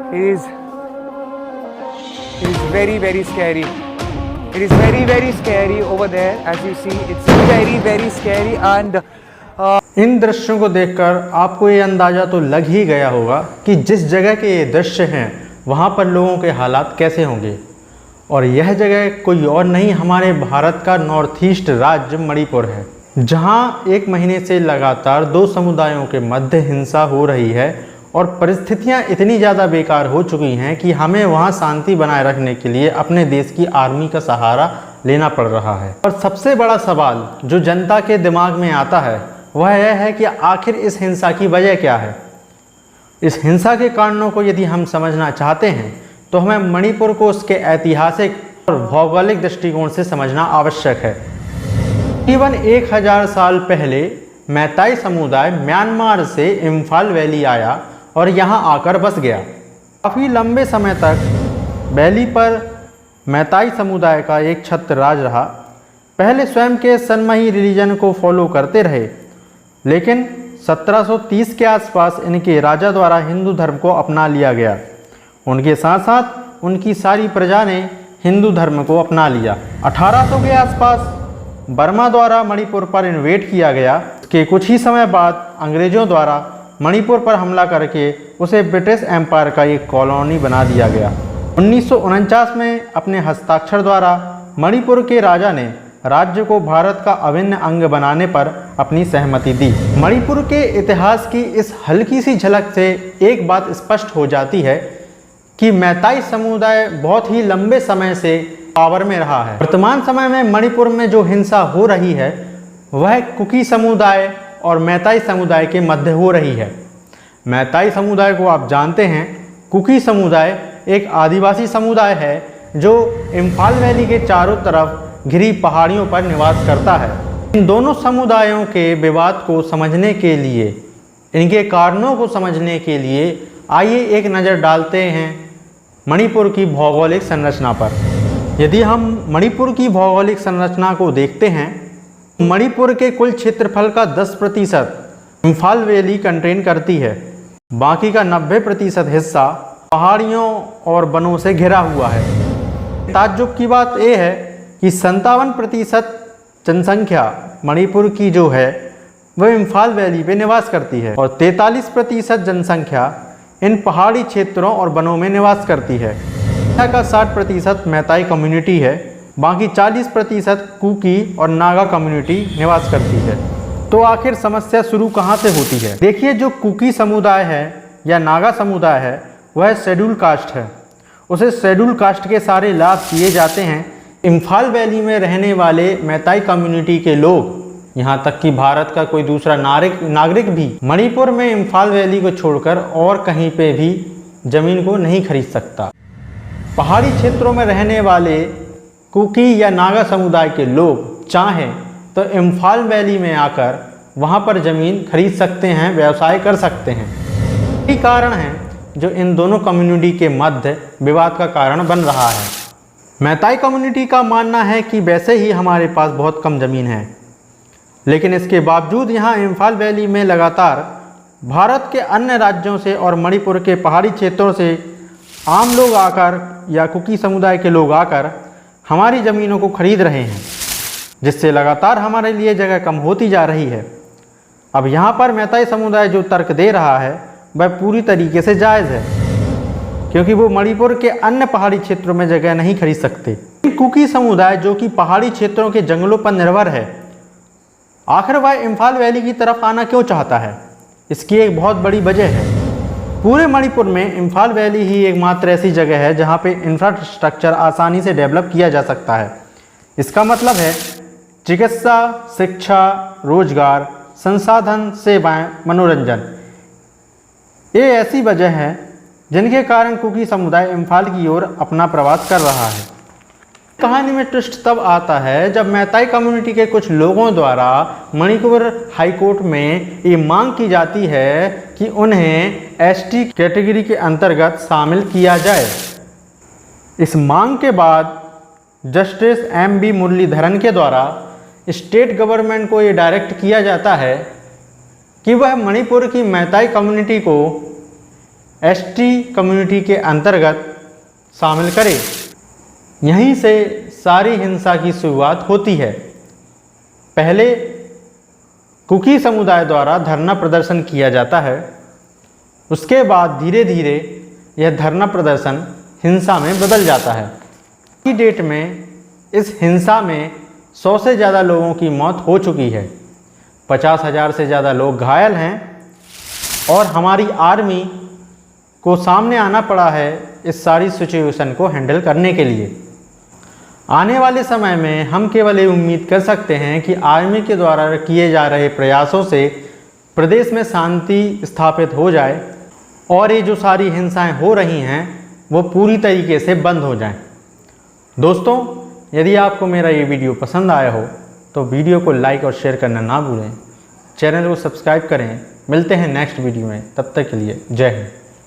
It is very scary. It is very scary over there. As you see, it's very scary and इन दृश्यों को देखकर आपको ये अंदाज़ा तो लग ही गया होगा कि जिस जगह के ये दृश्य हैं वहाँ पर लोगों के हालात कैसे होंगे। और यह जगह कोई और नहीं, हमारे भारत का नॉर्थ ईस्ट राज्य मणिपुर है, जहाँ एक महीने से लगातार दो समुदायों के मध्य हिंसा हो रही है और परिस्थितियाँ इतनी ज़्यादा बेकार हो चुकी हैं कि हमें वहाँ शांति बनाए रखने के लिए अपने देश की आर्मी का सहारा लेना पड़ रहा है। और सबसे बड़ा सवाल जो जनता के दिमाग में आता है वह यह है कि आखिर इस हिंसा की वजह क्या है। इस हिंसा के कारणों को यदि हम समझना चाहते हैं तो हमें मणिपुर को उसके ऐतिहासिक और भौगोलिक दृष्टिकोण से समझना आवश्यक है। तकरीबन 1000 साल पहले मैताई समुदाय म्यांमार से इम्फाल वैली आया और यहाँ आकर बस गया। काफ़ी लंबे समय तक वैली पर मैताई समुदाय का एक छत्र राज रहा। पहले स्वयं के सनमही रिलीजन को फॉलो करते रहे, लेकिन 1730 के आसपास इनके राजा द्वारा हिंदू धर्म को अपना लिया गया। उनके साथ साथ उनकी सारी प्रजा ने हिंदू धर्म को अपना लिया। 1800 के आसपास बर्मा द्वारा मणिपुर पर इन्वेड किया गया। इसके कुछ ही समय बाद अंग्रेज़ों द्वारा मणिपुर पर हमला करके उसे ब्रिटिश एम्पायर का एक कॉलोनी बना दिया गया। 1949 में अपने हस्ताक्षर द्वारा मणिपुर के राजा ने राज्य को भारत का अभिन्न अंग बनाने पर अपनी सहमति दी। मणिपुर के इतिहास की इस हल्की सी झलक से एक बात स्पष्ट हो जाती है कि मैताई समुदाय बहुत ही लंबे समय से पावर में रहा है। वर्तमान समय में मणिपुर में जो हिंसा हो रही है वह कुकी समुदाय और मैताई समुदाय के मध्य हो रही है। मैताई समुदाय को आप जानते हैं, कुकी समुदाय एक आदिवासी समुदाय है जो इम्फाल वैली के चारों तरफ घिरी पहाड़ियों पर निवास करता है। इन दोनों समुदायों के विवाद को समझने के लिए, इनके कारणों को समझने के लिए आइए एक नज़र डालते हैं मणिपुर की भौगोलिक संरचना पर। यदि हम मणिपुर की भौगोलिक संरचना को देखते हैं, मणिपुर के कुल क्षेत्रफल का 10% इम्फाल वैली कंटेन करती है। बाकी का 90% हिस्सा पहाड़ियों और वनों से घिरा हुआ है। ताज्जुब की बात यह है कि 57% जनसंख्या मणिपुर की जो है वह इम्फाल वैली पे निवास करती है और 43% जनसंख्या इन पहाड़ी क्षेत्रों और वनों में निवास करती है। यहाँ का 60% मैताई कम्युनिटी है, बाकी 40% कुकी और नागा कम्युनिटी निवास करती है। तो आखिर समस्या शुरू कहाँ से होती है? देखिए, जो कुकी समुदाय है या नागा समुदाय है वह शेड्यूल कास्ट है। उसे शेड्यूल कास्ट के सारे लाभ दिए जाते हैं। इम्फाल वैली में रहने वाले मैताई कम्युनिटी के लोग, यहाँ तक कि भारत का कोई दूसरा नागरिक भी मणिपुर में इम्फाल वैली को छोड़कर और कहीं पे भी ज़मीन को नहीं खरीद सकता। पहाड़ी क्षेत्रों में रहने वाले कुकी या नागा समुदाय के लोग चाहें तो इम्फाल वैली में आकर वहाँ पर ज़मीन खरीद सकते हैं, व्यवसाय कर सकते हैं। यही कारण है जो इन दोनों कम्युनिटी के मध्य विवाद का कारण बन रहा है। मैताई कम्युनिटी का मानना है कि वैसे ही हमारे पास बहुत कम ज़मीन है, लेकिन इसके बावजूद यहाँ इम्फाल वैली में लगातार भारत के अन्य राज्यों से और मणिपुर के पहाड़ी क्षेत्रों से आम लोग आकर या कुकी समुदाय के लोग आकर हमारी ज़मीनों को खरीद रहे हैं, जिससे लगातार हमारे लिए जगह कम होती जा रही है। अब यहाँ पर मैताई समुदाय जो तर्क दे रहा है वह पूरी तरीके से जायज़ है, क्योंकि वो मणिपुर के अन्य पहाड़ी क्षेत्रों में जगह नहीं खरीद सकते। कुकी समुदाय जो कि पहाड़ी क्षेत्रों के जंगलों पर निर्भर है, आखिर वह इम्फाल वैली की तरफ आना क्यों चाहता है? इसकी एक बहुत बड़ी वजह है। पूरे मणिपुर में इम्फाल वैली ही एकमात्र ऐसी जगह है जहाँ पे इंफ्रास्ट्रक्चर आसानी से डेवलप किया जा सकता है। इसका मतलब है चिकित्सा, शिक्षा, रोजगार, संसाधन, सेवाएं, मनोरंजन, ये ऐसी वजह है जिनके कारण कुकी समुदाय इम्फाल की ओर अपना प्रवास कर रहा है। कहानी में ट्विस्ट तब आता है जब मैताई कम्युनिटी के कुछ लोगों द्वारा मणिपुर हाई कोर्ट में ये मांग की जाती है कि उन्हें एसटी कैटेगरी के अंतर्गत शामिल किया जाए। इस मांग के बाद जस्टिस एम.बी. मुरलीधरन के द्वारा स्टेट गवर्नमेंट को ये डायरेक्ट किया जाता है कि वह मणिपुर की मैताई कम्युनिटी को एसटी कम्युनिटी के अंतर्गत शामिल करें। यहीं से सारी हिंसा की शुरुआत होती है। पहले कुकी समुदाय द्वारा धरना प्रदर्शन किया जाता है, उसके बाद धीरे धीरे यह धरना प्रदर्शन हिंसा में बदल जाता है। की डेट में इस हिंसा में 100 से ज़्यादा लोगों की मौत हो चुकी है, 50,000 से ज़्यादा लोग घायल हैं और हमारी आर्मी को सामने आना पड़ा है इस सारी सिचुएशन को हैंडल करने के लिए। आने वाले समय में हम केवल ये उम्मीद कर सकते हैं कि आर्मी के द्वारा किए जा रहे प्रयासों से प्रदेश में शांति स्थापित हो जाए और ये जो सारी हिंसाएं हो रही हैं वो पूरी तरीके से बंद हो जाएं। दोस्तों, यदि आपको मेरा ये वीडियो पसंद आया हो तो वीडियो को लाइक और शेयर करना ना भूलें। चैनल को सब्सक्राइब करें। मिलते हैं नेक्स्ट वीडियो में, तब तक के लिए जय हिंद।